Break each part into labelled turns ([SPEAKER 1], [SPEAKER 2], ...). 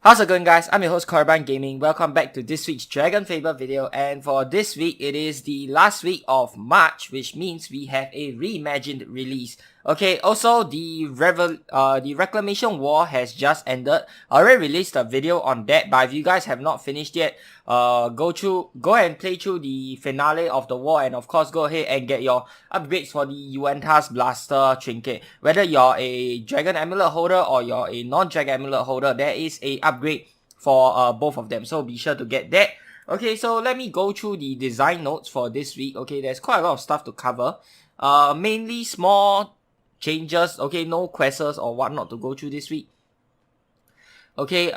[SPEAKER 1] How's it going, guys? I'm your host Carbine Gaming. Welcome back to this week's DragonFable video, and for this week it is the last week of March, which means we have a Reimagined release. Okay, also the Reclamation War has just ended. I already released a video on that, but if you guys have not finished yet, go ahead and play through the finale of the war, and of course go ahead and get your upgrades for the Uentas Blaster Trinket. Whether you're a Dragon Amulet holder or you're a non-Dragon Amulet holder, there is a upgrade for both of them, so be sure to get that. Okay, so let me go through the design notes for this week. Okay, there's quite a lot of stuff to cover. Mainly small changes. Okay, no quests or whatnot to go through this week. Okay,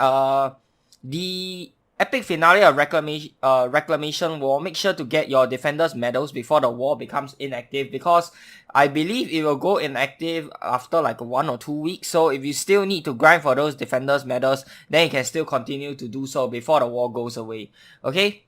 [SPEAKER 1] the epic finale of Reclamation War, make sure to get your defenders medals before the war becomes inactive, because I believe it will go inactive after like 1 or 2 weeks. So if you still need to grind for those defenders medals, then you can still continue to do so before the war goes away. Okay,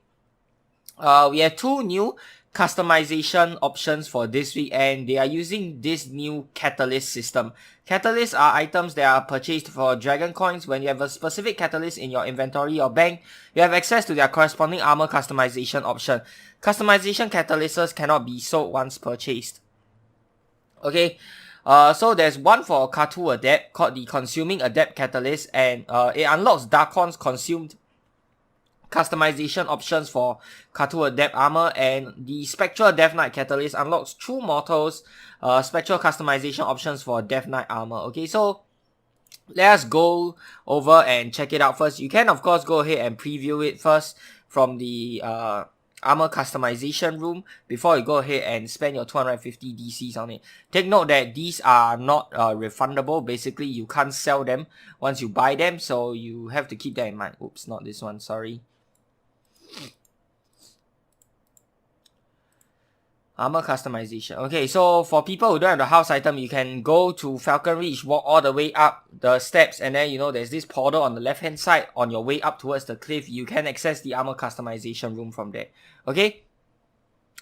[SPEAKER 1] we have 2 new customization options for this week, and they are using this new catalyst system. Catalysts are items that are purchased for dragon coins. When you have a specific catalyst in your inventory or bank, you have access to their corresponding armor customization option. Customization catalysts cannot be sold once purchased. Okay, so there's one for Katu Adept called the Consuming Adept Catalyst, and it unlocks Darkon's consumed customization options for Katu Adept armor, and the Spectral Death Knight Catalyst unlocks True Mortals spectral customization options for Death Knight armor. Okay, so let's go over and check it out first. You can of course go ahead and preview it first from the armor customization room before you go ahead and spend your 250 DCs on it. Take note that these are not refundable. Basically, you can't sell them once you buy them, so you have to keep that in mind. Oops, not this one, sorry. Armor customization. Okay, so for people who don't have the house item, you can go to Falcon Reach, walk all the way up the steps, and then there's this portal on the left hand side. On your way up towards the cliff, you can access the armor customization room from there. Okay,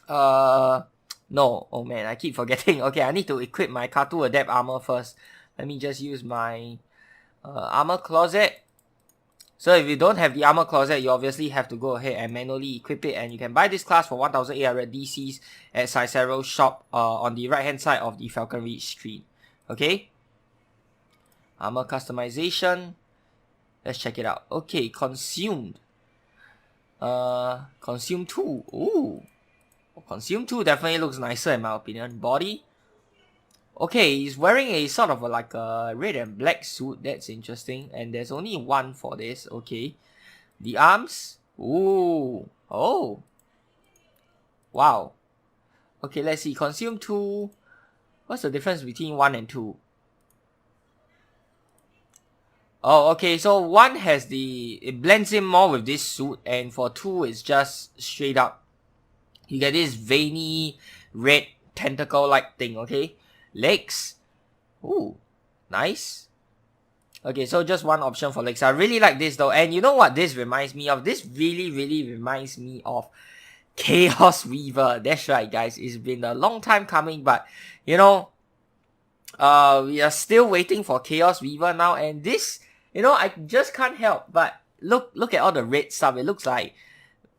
[SPEAKER 1] no, oh man, I keep forgetting. Okay, I need to equip my Katu Adept armor first. Let me just use my armor closet. So if you don't have the armor closet, you obviously have to go ahead and manually equip it, and you can buy this class for 1,800 DCs at Cicero's shop on the right hand side of the Falcon Reach screen. Okay, armor customization, let's check it out. Okay, consumed. Consume 2. Ooh, Consume 2 definitely looks nicer in my opinion. Body. Okay, he's wearing a sort of like a red and black suit. That's interesting. And there's only one for this. Okay. The arms. Ooh. Oh. Wow. Okay, let's see. Consume 2. What's the difference between 1 and 2? Oh, okay. So 1 has it blends in more with this suit. And for 2, it's just straight up. You get this veiny red tentacle-like thing, okay? Legs. Ooh, nice. Okay, so just one option for legs. I really like this though. And you know what this reminds me of? This really reminds me of Chaos Weaver. That's right, guys. It's been a long time coming, but we are still waiting for Chaos Weaver now. And this, I just can't help but look at all the red stuff. It looks like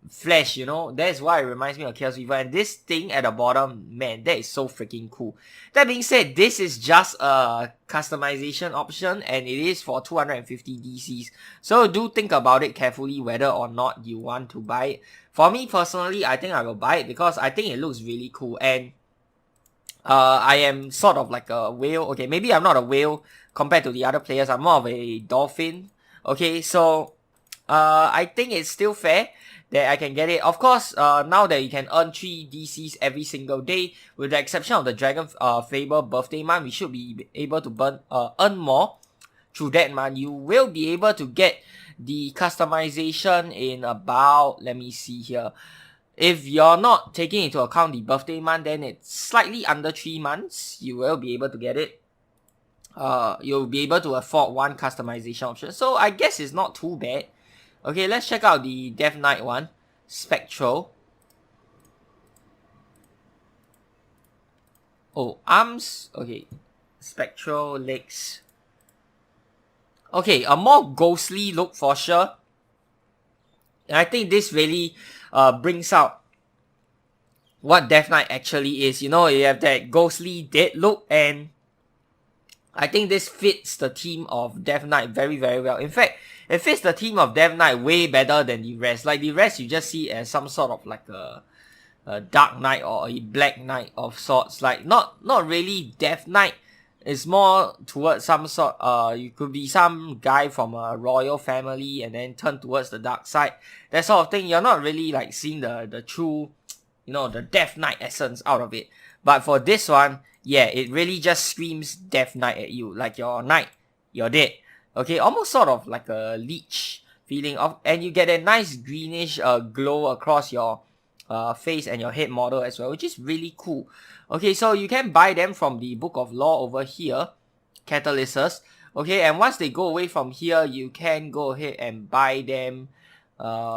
[SPEAKER 1] flesh, that's why it reminds me of Chaos Weaver. And this thing at the bottom, man, that is so freaking cool. That being said, this is just a customization option, and it is for 250 DCs, so do think about it carefully whether or not you want to buy it. For me personally, I think I will buy it because I think it looks really cool. And I am sort of like a whale. Okay, maybe I'm not a whale compared to the other players. I'm more of a dolphin. Okay, so I think it's still fair that I can get it. Of course, now that you can earn 3 DCs every single day, with the exception of the DragonFable birthday month, we should be able to earn more through that month. You will be able to get the customization in about, let me see here. If you're not taking into account the birthday month, then it's slightly under 3 months. You will be able to get it. You'll be able to afford 1 customization option. So I guess it's not too bad. Okay, let's check out the Death Knight one. Spectral. Oh, arms. Okay. Spectral, legs. Okay, a more ghostly look for sure. And I think this really brings out what Death Knight actually is. You know, you have that ghostly dead look, and I think this fits the theme of Death Knight very, very well. In fact, it fits the theme of Death Knight way better than the rest. Like the rest, you just see as some sort of like a Dark Knight or a Black Knight of sorts. Like not really Death Knight. It's more towards some sort. You could be some guy from a royal family and then turn towards the dark side. That sort of thing. You're not really like seeing the true, you know, the Death Knight essence out of it. But for this one, yeah, it really just screams Death Knight at you. Like your knight, you're dead. Okay, almost sort of like a leech feeling of, and you get a nice greenish glow across your face and your head model as well, which is really cool. Okay, so you can buy them from the Book of Law over here, Catalysts. Okay, and once they go away from here, you can go ahead and buy them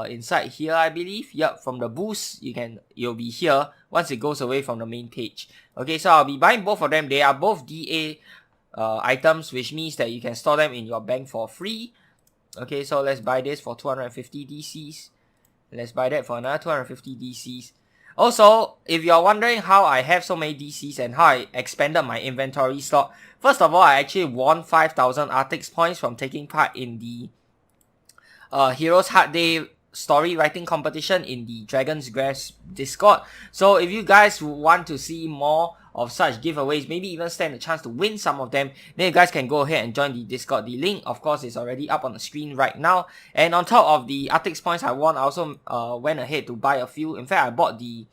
[SPEAKER 1] inside here, I believe. Yep, from the boost, you'll be here once it goes away from the main page. Okay, so I'll be buying both of them. They are both DA items, which means that you can store them in your bank for free. Okay, so let's buy this for 250 DCs. Let's buy that for another 250 DCs. Also, if you're wondering how I have so many DCs and how I expanded my inventory slot, first of all, I actually won 5,000 Arctic points from taking part in the Heroes Hard Day story writing competition in the Dragon's Grass Discord. So if you guys want to see more of such giveaways, maybe even stand a chance to win some of them, then you guys can go ahead and join the Discord. The link, of course, is already up on the screen right now. And on top of the Arctic points I won, I also went ahead to buy a few. In fact, I bought the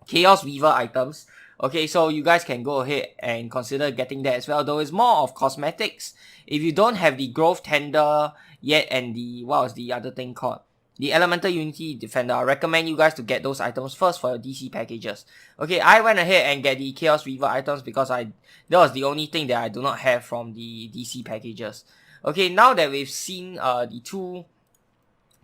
[SPEAKER 1] Chaos Weaver items. Okay, so you guys can go ahead and consider getting that as well, though it's more of cosmetics. If you don't have the Growth Tender yet and the, what was the other thing called? The Elemental Unity Defender, I recommend you guys to get those items first for your DC packages. Okay, I went ahead and get the Chaos Weaver items because that was the only thing that I do not have from the DC packages. Okay, now that we've seen the two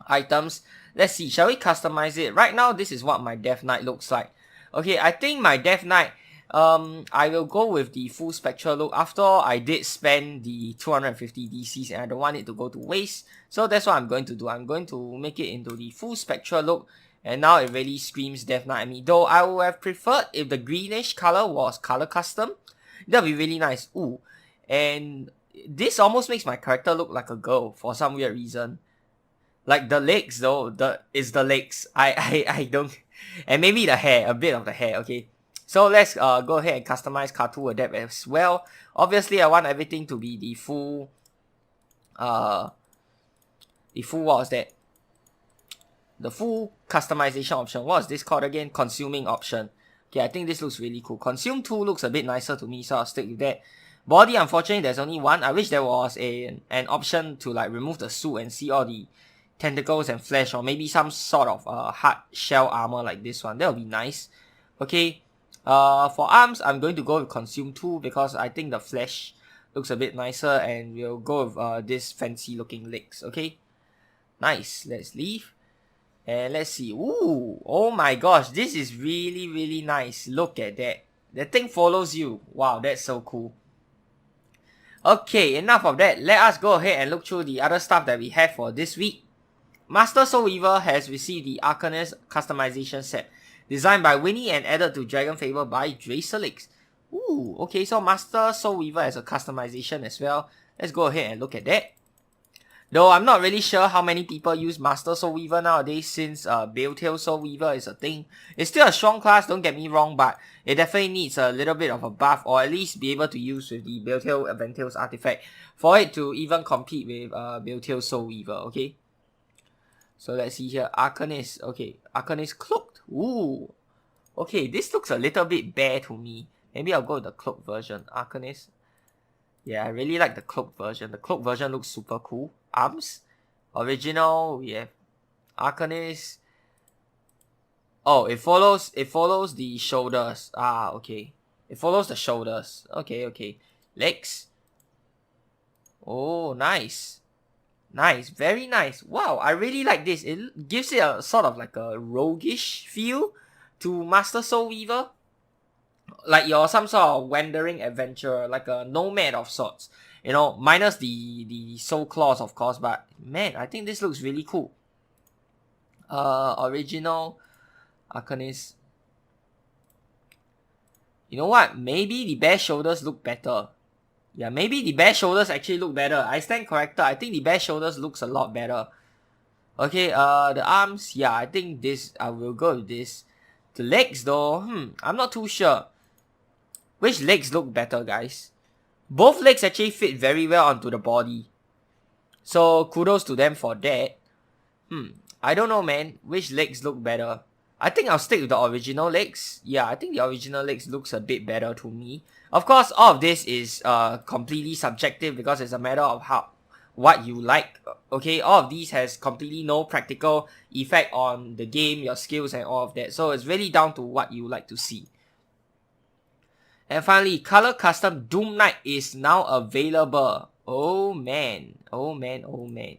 [SPEAKER 1] items, let's see, shall we customize it? Right now, this is what my Death Knight looks like. Okay, I think my Death Knight, I will go with the full spectral look after all. I did spend the 250 DCs and I don't want it to go to waste. So that's what I'm going to do. I'm going to make it into the full spectral look. And now it really screams Death Knight at me. Though I would have preferred if the greenish color was color custom. That would be really nice. Ooh. And this almost makes my character look like a girl for some weird reason. Like the legs though, the legs. I don't, and maybe the hair, a bit of the hair. Okay, so let's go ahead and customize Cartoon Adept as well. Obviously, I want everything to be the full what was that? The full customization option. What is this called again? Consuming option. Okay, I think this looks really cool. Consume 2 looks a bit nicer to me, so I'll stick with that. Body, unfortunately, there's only one. I wish there was an option to like remove the suit and see all the tentacles and flesh, or maybe some sort of hard shell armor like this one. That would be nice. Okay, for arms, I'm going to go with Consume 2 because I think the flesh looks a bit nicer, and we'll go with this fancy looking legs. Okay, nice. Let's leave. And let's see. Ooh, oh my gosh, this is really, really nice. Look at that. The thing follows you. Wow, that's so cool. Okay, enough of that. Let us go ahead and look through the other stuff that we have for this week. Master Soul Weaver has received the Arcanist customization set, designed by Winnie and added to DragonFable by Dracelix. Ooh, okay, so Master Soul Weaver has a customization as well. Let's go ahead and look at that. Though I'm not really sure how many people use Master Soul Weaver nowadays, since Baletail Soul Weaver is a thing. It's still a strong class, don't get me wrong, but it definitely needs a little bit of a buff, or at least be able to use with the Baletail Aventail's artifact for it to even compete with Baletail Soul Weaver, okay? So let's see here, Arcanist, okay, Arcanist Cloaked, ooh, okay, this looks a little bit bare to me. Maybe I'll go with the Cloaked version, Arcanist. Yeah, I really like the Cloaked version. The Cloaked version looks super cool. Arms, original, we have Arcanist. Oh, it follows the shoulders. Ah, okay. It follows the shoulders. Okay, okay. Legs. Oh, nice. Nice, very nice. Wow, I really like this. It gives it a sort of like a roguish feel to Master Soul Weaver. Like you're some sort of wandering adventurer, like a nomad of sorts. You know, minus the soul claws, of course, but man, I think this looks really cool. Original Arcanist. You know what? Maybe the bare shoulders look better. Yeah, maybe the bare shoulders actually look better. I stand corrected. I think the bare shoulders looks a lot better. Okay, the arms, yeah, I think this, I will go with this. The legs though, I'm not too sure. Which legs look better, guys? Both legs actually fit very well onto the body. So, kudos to them for that. I don't know, man. Which legs look better? I think I'll stick with the original legs. Yeah, I think the original legs looks a bit better to me. Of course, all of this is completely subjective because it's a matter of what you like. Okay, all of these has completely no practical effect on the game, your skills and all of that. So it's really down to what you like to see. And finally, Color Custom Doom Knight is now available. Oh man, oh man, oh man.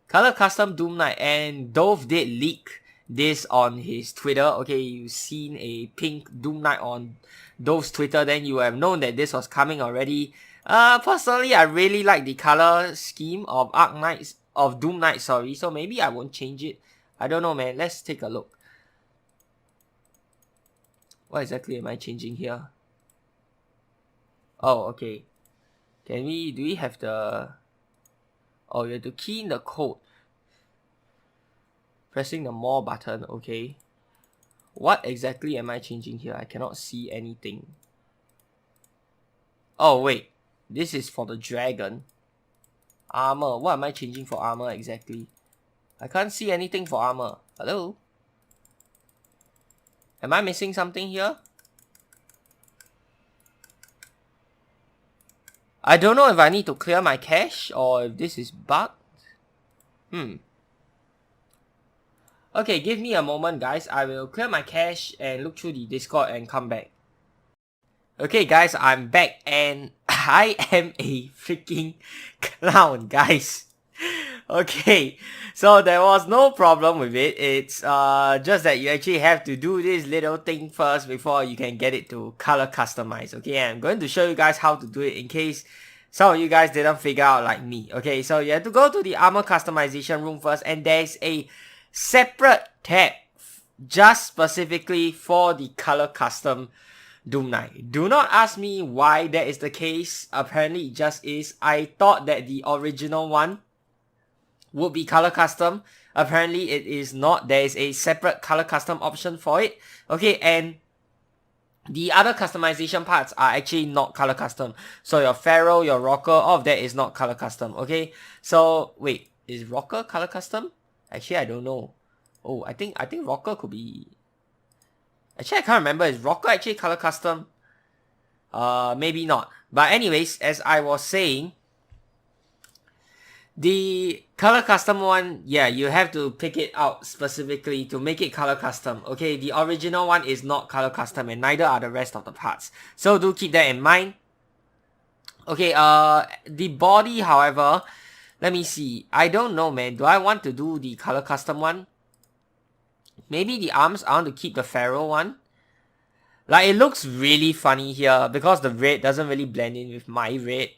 [SPEAKER 1] Color Custom Doom Knight, and Dove did leak this on his Twitter. Okay, you've seen a pink Doom Knight on Dove's Twitter, then you have known that this was coming already. Personally, I really like the color scheme of Doom Knight, sorry, so maybe I won't change it. I don't know, man. Let's take a look. What exactly am I changing here? Oh, okay. Do we have the... Oh, you have to key in the code. Pressing the more button, okay. What exactly am I changing here? I cannot see anything. Oh, wait. This is for the dragon. Armor. What am I changing for armor exactly? I can't see anything for armor. Hello? Am I missing something here? I don't know if I need to clear my cache or if this is bugged. Okay, give me a moment, guys. I will clear my cache and look through the Discord and come back. Okay, guys, I'm back and I am a freaking clown, guys. Okay, so there was no problem with it. It's just that you actually have to do this little thing first before you can get it to color customize. Okay, I'm going to show you guys how to do it in case some of you guys didn't figure out like me. Okay, so you have to go to the armor customization room first, and there's a separate tab just specifically for the color custom Doom Knight. Do not ask me why that is the case. Apparently it just is. I thought that the original one would be color custom. Apparently it is not. There is a separate color custom option for it. Okay, and the other customization parts are actually not color custom. So your Pharaoh, your Rocker, all of that is not color custom. Okay, so wait, is Rocker color custom? Actually, I don't know. Oh, I think Rocker could be... Actually, I can't remember. Is Rocker actually color custom? Maybe not. But anyways, as I was saying, the color custom one, yeah, you have to pick it out specifically to make it color custom. Okay, the original one is not color custom and neither are the rest of the parts. So do keep that in mind. Okay, the body, however, let me see. I don't know, man. Do I want to do the color custom one? Maybe the arms, I want to keep the Pharaoh one. Like, it looks really funny here because the red doesn't really blend in with my red.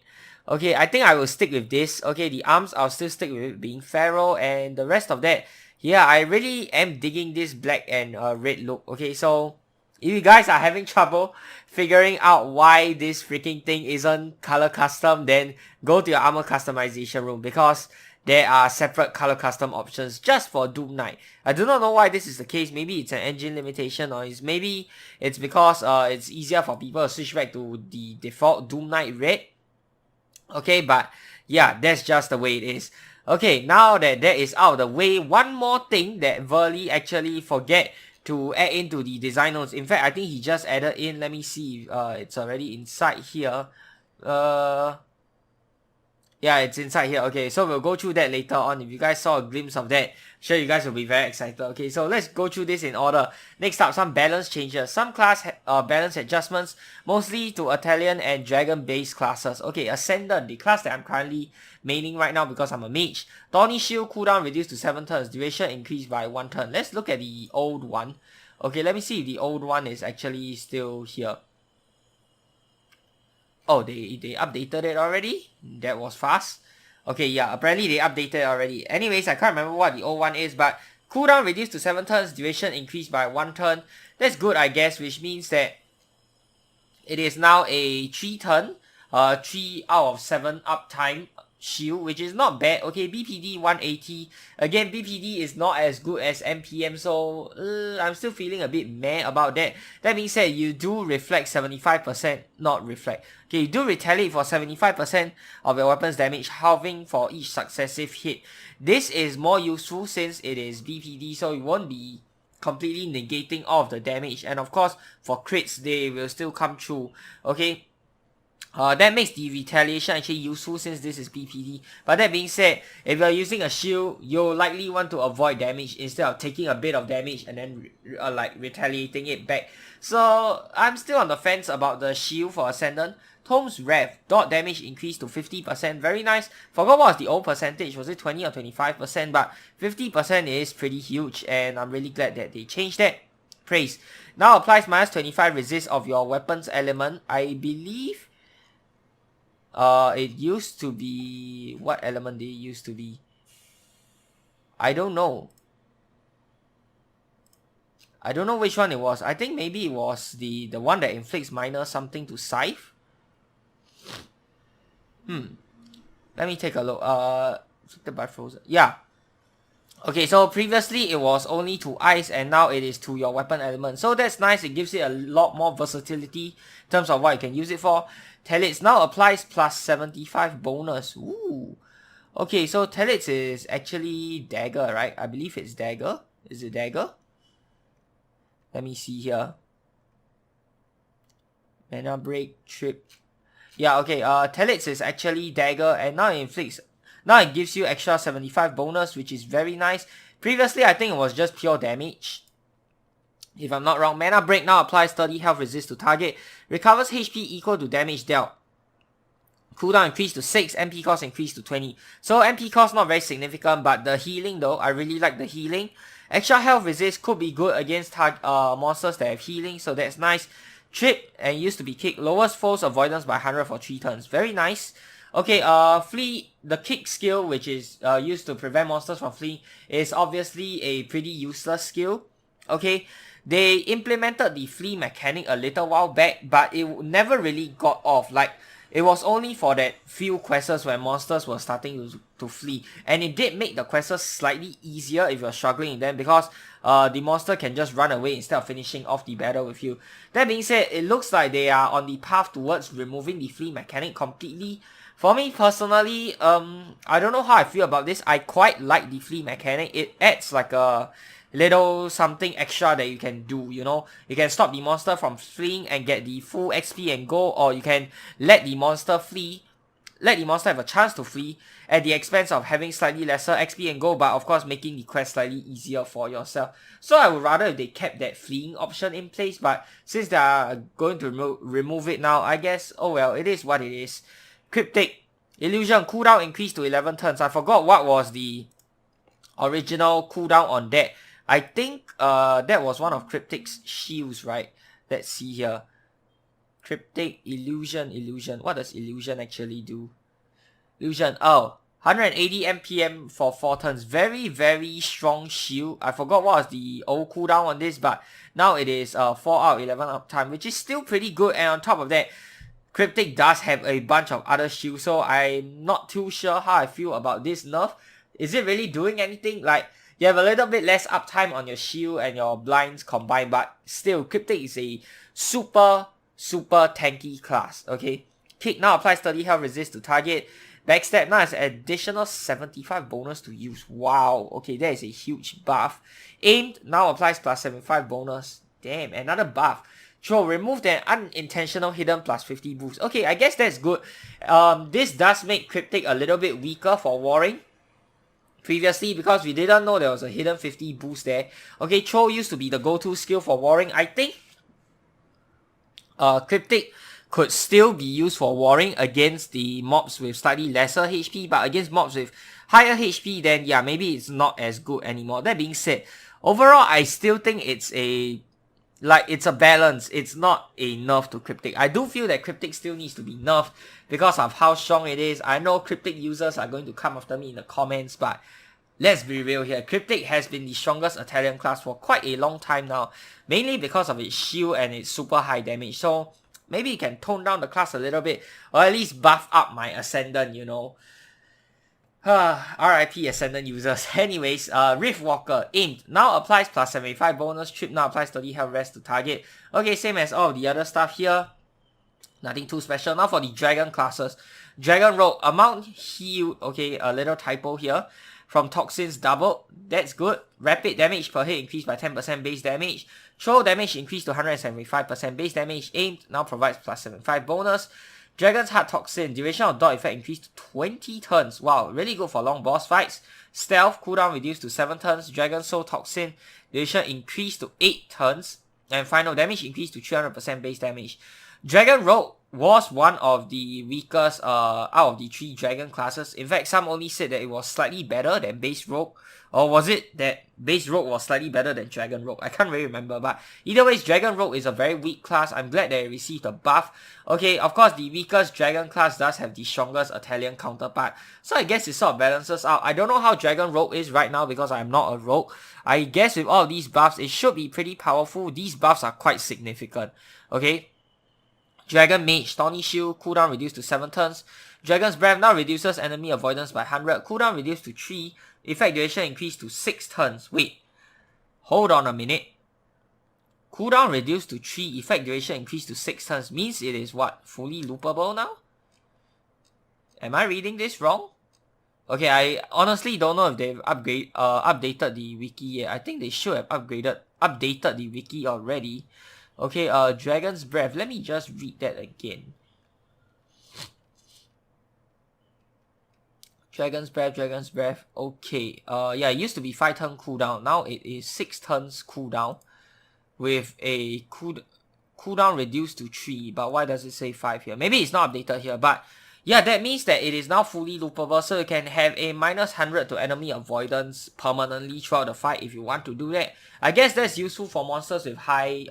[SPEAKER 1] Okay, I think I will stick with this. Okay, the arms, I'll still stick with it being Pharaoh, and the rest of that, yeah, I really am digging this black and red look. Okay, so if you guys are having trouble figuring out why this freaking thing isn't color custom, then go to your armor customization room because there are separate color custom options just for Doom Knight. I do not know why this is the case. Maybe it's an engine limitation, or maybe it's because it's easier for people to switch back to the default Doom Knight red. Okay, but yeah, that's just the way it is. Okay, now that is out of the way, one more thing that Verly actually forget to add into the design notes. In fact, I think he just added in. Let me see. It's already inside here. Yeah, it's inside here. Okay, so we'll go through that later on. If you guys saw a glimpse of that, sure you guys will be very excited. Okay, so let's go through this in order. Next up, some balance changes. Some class balance adjustments, mostly to Italian and Dragon based classes. Okay, Ascendant, the class that I'm currently maining right now because I'm a mage. Thorny Shield cooldown reduced to 7 turns. Duration increased by 1 turn. Let's look at the old one. Okay, let me see if the old one is actually still here. Oh, they updated it already? That was fast. Okay, yeah, apparently they updated already. Anyways, I can't remember what the old one is, but cooldown reduced to 7 turns, duration increased by 1 turn. That's good, I guess, which means that it is now a 3 turn, 3 out of 7 uptime shield, which is not bad. Okay, BPD 180. Again, BPD is not as good as MPM, so I'm still feeling a bit meh about that. That being said, you do reflect 75%, not reflect. Okay, you do retaliate for 75% of your weapon's damage, halving for each successive hit. This is more useful since it is BPD, so it won't be completely negating all of the damage, and of course for crits they will still come through. Okay, that makes the retaliation actually useful since this is BPD. But that being said, if you're using a shield, you'll likely want to avoid damage instead of taking a bit of damage and then like retaliating it back. So I'm still on the fence about the shield for Ascendant. Tome's Rev, dot damage increased to 50%, very nice. Forgot what was the old percentage, was it 20 or 25%, but 50% is pretty huge and I'm really glad that they changed that. Praise. Now applies minus 25 resist of your weapon's element. I believe it used to be, what element did it used to be? I don't know. I don't know which one it was. I think maybe it was the one that inflicts minus something to Scythe. Let me take a look. Affected by frozen. Yeah. Okay, so previously it was only to ice and now it is to your weapon element. So that's nice. It gives it a lot more versatility in terms of what you can use it for. Tellits now applies plus 75 bonus. Ooh. Okay, so Tellits is actually dagger, right? I believe it's dagger. Is it dagger? Let me see here. Mana break, trip. Yeah, okay, Tellits is actually dagger and now it inflicts. Now it gives you extra 75 bonus, which is very nice. Previously, I think it was just pure damage, if I'm not wrong. Mana break now applies 30 health resist to target. Recovers HP equal to damage dealt. Cooldown increased to 6, MP cost increased to 20. So MP cost not very significant, but the healing though, I really like the healing. Extra health resist could be good against monsters that have healing, so that's nice. Trip and used to be kick, lowers foes avoidance by 100 for 3 turns. Very nice. Okay, flee, the kick skill, which is used to prevent monsters from fleeing, is obviously a pretty useless skill. Okay, they implemented the flee mechanic a little while back, but it never really got off. Like, it was only for that few quests where monsters were starting to flee. And it did make the quests slightly easier if you're struggling in them, because the monster can just run away instead of finishing off the battle with you. That being said, it looks like they are on the path towards removing the flee mechanic completely. For me personally, I don't know how I feel about this. I quite like the flee mechanic. It adds like a little something extra that you can do, you know. You can stop the monster from fleeing and get the full XP and go, or you can let the monster flee, let the monster have a chance to flee at the expense of having slightly lesser XP and go, but of course making the quest slightly easier for yourself. So I would rather if they kept that fleeing option in place, but since they are going to remove it now, I guess, oh well, it is what it is. Cryptic Illusion cooldown increased to 11 turns. I forgot what was the original cooldown on that. I think that was one of Cryptic's shields, right? Let's see here. Cryptic Illusion. What does Illusion actually do? Illusion, oh, 180 MPM for 4 turns. Very, very strong shield. I forgot what was the old cooldown on this, but now it is 4 out of 11 uptime, which is still pretty good. And on top of that, Cryptic does have a bunch of other shields, so I'm not too sure how I feel about this nerf. Is it really doing anything? Like, you have a little bit less uptime on your shield and your blinds combined, but still, Cryptic is a super tanky class, okay? Kick now applies 30 health resist to target. Backstab now has an additional 75 bonus to use. Wow, okay, that is a huge buff. Aimed now applies plus 75 bonus. Damn, another buff. Throw, remove an unintentional hidden plus 50 boost. Okay, I guess that's good. This does make Cryptic a little bit weaker for warring previously, because we didn't know there was a hidden 50 boost there. Okay, Throw used to be the go-to skill for warring. I think Cryptic could still be used for warring against the mobs with slightly lesser HP, but against mobs with higher HP, then yeah, maybe it's not as good anymore. That being said, overall, I still think it's a like it's a balance. It's not a nerf to Cryptic. I do feel that Cryptic still needs to be nerfed because of how strong it is. I know Cryptic users are going to come after me in the comments, but let's be real here. Cryptic has been the strongest Italian class for quite a long time now, mainly because of its shield and its super high damage. So maybe you can tone down the class a little bit, or at least buff up my Ascendant, you know. RIP Ascendant users. Anyways, Rift Walker, aimed, now applies plus 75 bonus, trip now applies 30 health rest to target. Okay, same as all of the other stuff here. Nothing too special. Now for the Dragon classes. Dragon Rogue, amount healed, okay, a little typo here. From toxins doubled, that's good. Rapid damage per hit increased by 10% base damage. Throw damage increased to 175% base damage. Aimed now provides plus 75 bonus. Dragon's Heart Toxin, duration of dot effect increased to 20 turns. Wow, really good for long boss fights. Stealth, cooldown reduced to 7 turns. Dragon Soul Toxin, duration increased to 8 turns. And final damage increased to 300% base damage. Dragon Rogue was one of the weakest out of the 3 dragon classes. In fact, some only said that it was slightly better than base rogue. Or was it that base rogue was slightly better than dragon rogue? I can't really remember, but either way, dragon rogue is a very weak class. I'm glad that it received a buff. Okay, of course, the weakest dragon class does have the strongest Italian counterpart, so I guess it sort of balances out. I don't know how dragon rogue is right now because I'm not a rogue. I guess with all of these buffs, it should be pretty powerful. These buffs are quite significant. Okay, Dragon Mage, Stony Shield, cooldown reduced to 7 turns. Dragon's Breath now reduces enemy avoidance by 100, cooldown reduced to 3, effect duration increased to 6 turns. Wait, hold on a minute. Cooldown reduced to 3, effect duration increased to 6 turns, means it is what, fully loopable now? Am I reading this wrong? Okay, I honestly don't know if they've updated the wiki yet. I think they should have updated the wiki already. Okay, Dragon's Breath. Let me just read that again. Dragon's Breath. Okay, yeah, it used to be 5 turn cooldown. Now it is 6 turns cooldown with a cooldown reduced to 3. But why does it say 5 here? Maybe it's not updated here, but yeah, that means that it is now fully loopable, so you can have a minus 100 to enemy avoidance permanently throughout the fight if you want to do that. I guess that's useful for monsters with high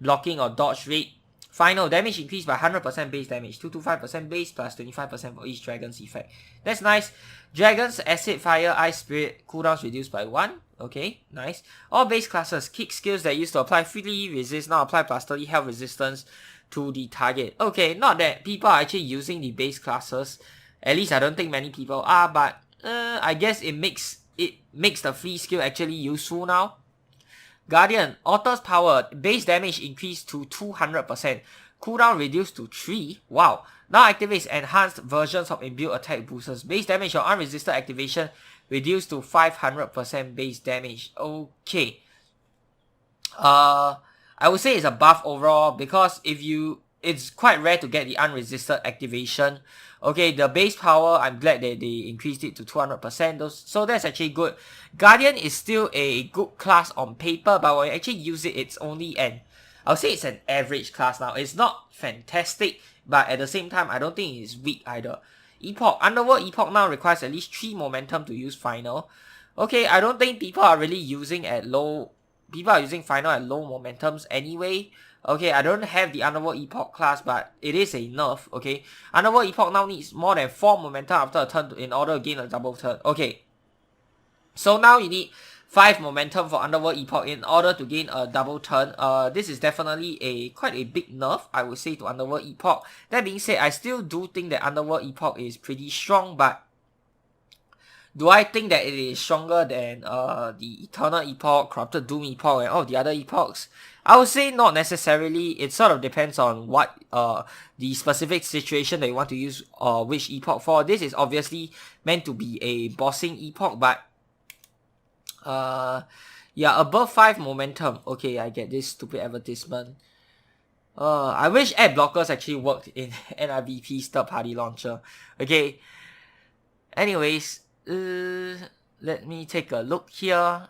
[SPEAKER 1] blocking or dodge rate. Final damage increased by 100% base damage, 225% base plus 25% for each dragon's effect. That's nice. Dragon's Acid, Fire, Ice, Spirit, cooldowns reduced by 1. Okay, nice. All base classes, kick skills that used to apply freely resist now apply plus 30 health resistance to the target. Okay, not that people are actually using the base classes. At least I don't think many people are, but I guess it makes the free skill actually useful now. Guardian, Otter's Power, base damage increased to 200%, cooldown reduced to 3. Wow. Now activates enhanced versions of inbuilt attack boosters. Base damage or unresisted activation reduced to 500% base damage. Okay. I would say it's a buff overall because it's quite rare to get the unresisted activation. Okay, the base power, I'm glad that they increased it to 200%. So that's actually good. Guardian is still a good class on paper, but when you actually use it, it's only I'll say it's an average class now. It's not fantastic, but at the same time, I don't think it's weak either. Epoch, Underworld Epoch now requires at least 3 momentum to use Final. Okay, I don't think people are really using People are using Final at low momentums anyway. Okay, I don't have the Underworld Epoch class, but it is a nerf, okay? Underworld Epoch now needs more than 4 momentum after a turn in order to gain a double turn. Okay, so now you need 5 momentum for Underworld Epoch in order to gain a double turn. This is definitely quite a big nerf, I would say, to Underworld Epoch. That being said, I still do think that Underworld Epoch is pretty strong, but do I think that it is stronger than the Eternal Epoch, Corrupted Doom Epoch, and all the other epochs? I would say not necessarily. It sort of depends on what the specific situation that you want to use which epoch for. This is obviously meant to be a bossing epoch, but yeah, above 5 momentum. Okay, I get this stupid advertisement. I wish ad blockers actually worked in NRVP's third-party launcher. Okay. Anyways, let me take a look here.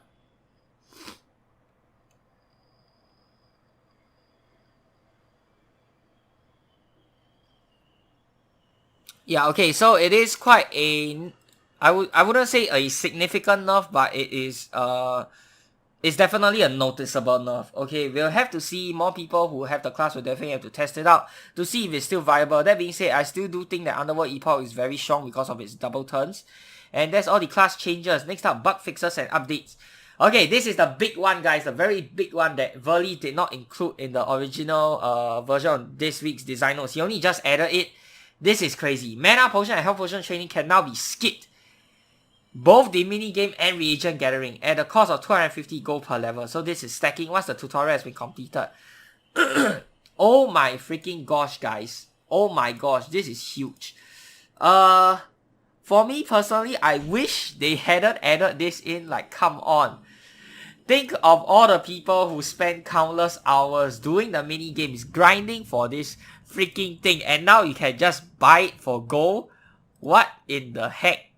[SPEAKER 1] Yeah, okay, so it is quite a I wouldn't say a significant nerf, but it is it's definitely a noticeable nerf. Okay, we'll have to see. More people who have the class will definitely have to test it out to see if it's still viable. That being said, I still do think that Underworld Epoch is very strong because of its double turns. And that's all the class changes. Next up, bug fixes and updates. Okay, this is the big one, guys. The very big one that Verly did not include in the original version of this week's design notes. He only just added it. This is crazy. Mana potion and health potion training can now be skipped. Both the minigame and reagent gathering at the cost of 250 gold per level. So this is stacking once the tutorial has been completed. Oh my freaking gosh, guys. Oh my gosh, this is huge. For me personally, I wish they hadn't added this in. Like, come on. Think of all the people who spend countless hours doing the mini games, grinding for this freaking thing, and now you can just buy it for gold. What in the heck?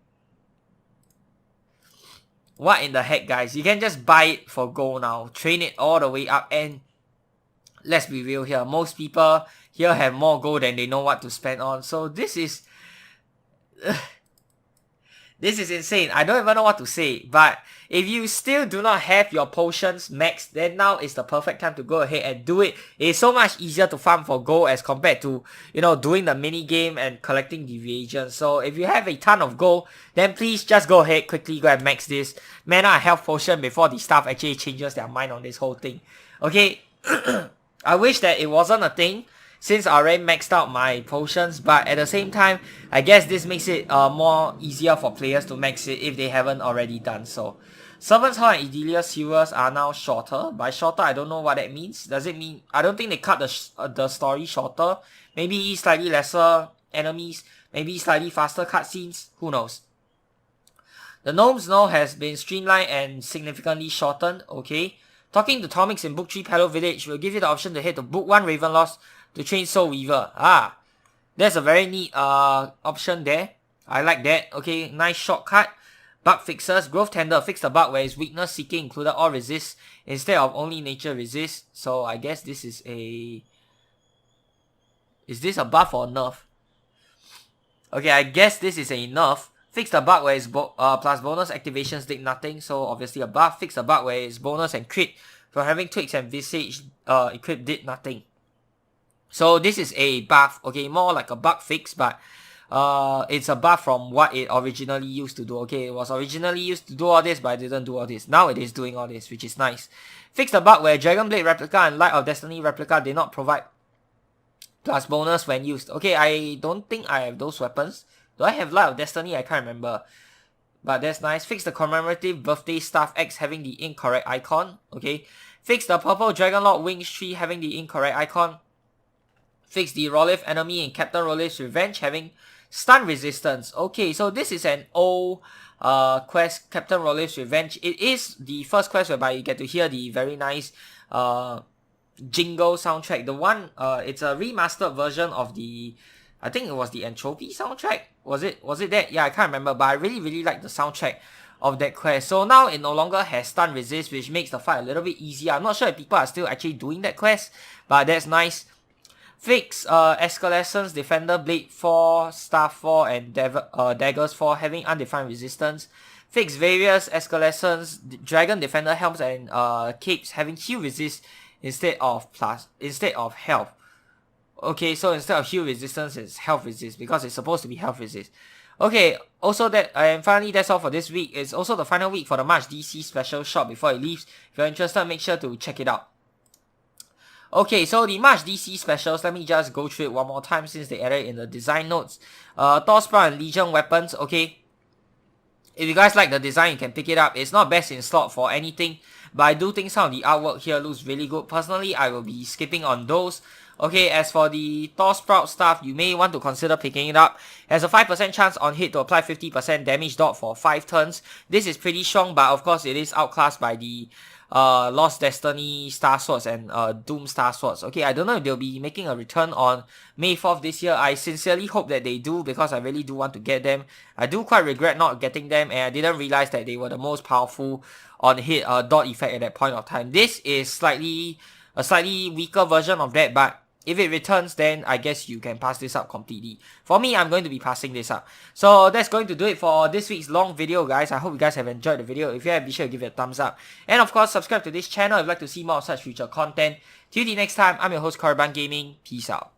[SPEAKER 1] What in the heck, guys? You can just buy it for gold now, train it all the way up, and let's be real here, most people here have more gold than they know what to spend on. So this is this is insane. I don't even know what to say. But if you still do not have your potions maxed, then now is the perfect time to go ahead and do it. It's so much easier to farm for gold as compared to, you know, doing the mini game and collecting the reagents. So if you have a ton of gold, then please just go ahead, quickly go and max this mana and health potion before the staff actually changes their mind on this whole thing. Okay, I wish that it wasn't a thing, since I already maxed out my potions, but at the same time, I guess this makes it more easier for players to max it if they haven't already done so. Servants Hall and Idelia's heroes are now shorter. By shorter, I don't know what that means. Does it mean... I don't think they cut the story shorter. Maybe slightly lesser enemies. Maybe slightly faster cutscenes. Who knows? The Gnomes Know has been streamlined and significantly shortened. Okay. Talking to Tomix in Book 3 Palo Village will give you the option to head to Book 1 Ravenloft to train Soul Weaver. Ah, that's a very neat option there. I like that. Okay, nice shortcut. Bug fixes. Growth Tender fix the bug where its weakness seeking included all resist instead of only nature resist. So I guess this is a... Is this a buff or a nerf? Okay, I guess this is a nerf. Fix the bug where its plus bonus activations did nothing. So obviously a buff. Fix the bug where its bonus and crit for having Twigs and Visage equipped did nothing. So this is a buff, okay, more like a bug fix, but it's a buff from what it originally used to do. Okay, it was originally used to do all this, but it didn't do all this. Now it is doing all this, which is nice. Fix the bug where Dragon Blade Replica and Light of Destiny Replica did not provide plus bonus when used. Okay, I don't think I have those weapons. Do I have Light of Destiny? I can't remember. But that's nice. Fix the commemorative birthday staff X having the incorrect icon. Okay. Fix the purple Dragonlord Wings tree having the incorrect icon. Fix the Rolif enemy in Captain Rolif's Revenge having stun resistance. Okay, so this is an old quest, Captain Rolif's Revenge. It is the first quest whereby you get to hear the very nice jingle soundtrack. The one, it's a remastered version of the, I think it was the Entropy soundtrack. Was it that? Yeah, I can't remember, but I really like the soundtrack of that quest. So now it no longer has stun resist, which makes the fight a little bit easier. I'm not sure if people are still actually doing that quest, but that's nice. Fix Escalescence, Defender Blade 4, Staff 4, and Daggers 4 having undefined resistance. Fix various Escalescence, Dragon Defender Helms and Capes having heal resist instead of health. Okay, so instead of heal resistance, it's health resist because it's supposed to be health resist. Okay, also that, and finally that's all for this week. It's also the final week for the March DC special shop before it leaves. If you're interested, make sure to check it out. Okay, so the March DC specials, let me just go through it one more time since they added it in the design notes. Thor Sprout and Legion weapons, okay. If you guys like the design, you can pick it up. It's not best in slot for anything, but I do think some of the artwork here looks really good. Personally, I will be skipping on those. Okay, as for the Thor Sprout stuff, you may want to consider picking it up. It has a 5% chance on hit to apply 50% damage dot for 5 turns. This is pretty strong, but of course it is outclassed by the Lost Destiny Star Swords and Doom Star Swords. Okay, I don't know if they'll be making a return on May 4th this year. I sincerely hope that they do because I really do want to get them. I do quite regret not getting them, and I didn't realize that they were the most powerful on hit dot effect at that point of time. This is a slightly weaker version of that, but if it returns, then I guess you can pass this up completely. For me, I'm going to be passing this up. So that's going to do it for this week's long video, guys. I hope you guys have enjoyed the video. If you have, be sure to give it a thumbs up. And of course, subscribe to this channel if you'd like to see more of such future content. Till the next time, I'm your host, Carbon Gaming. Peace out.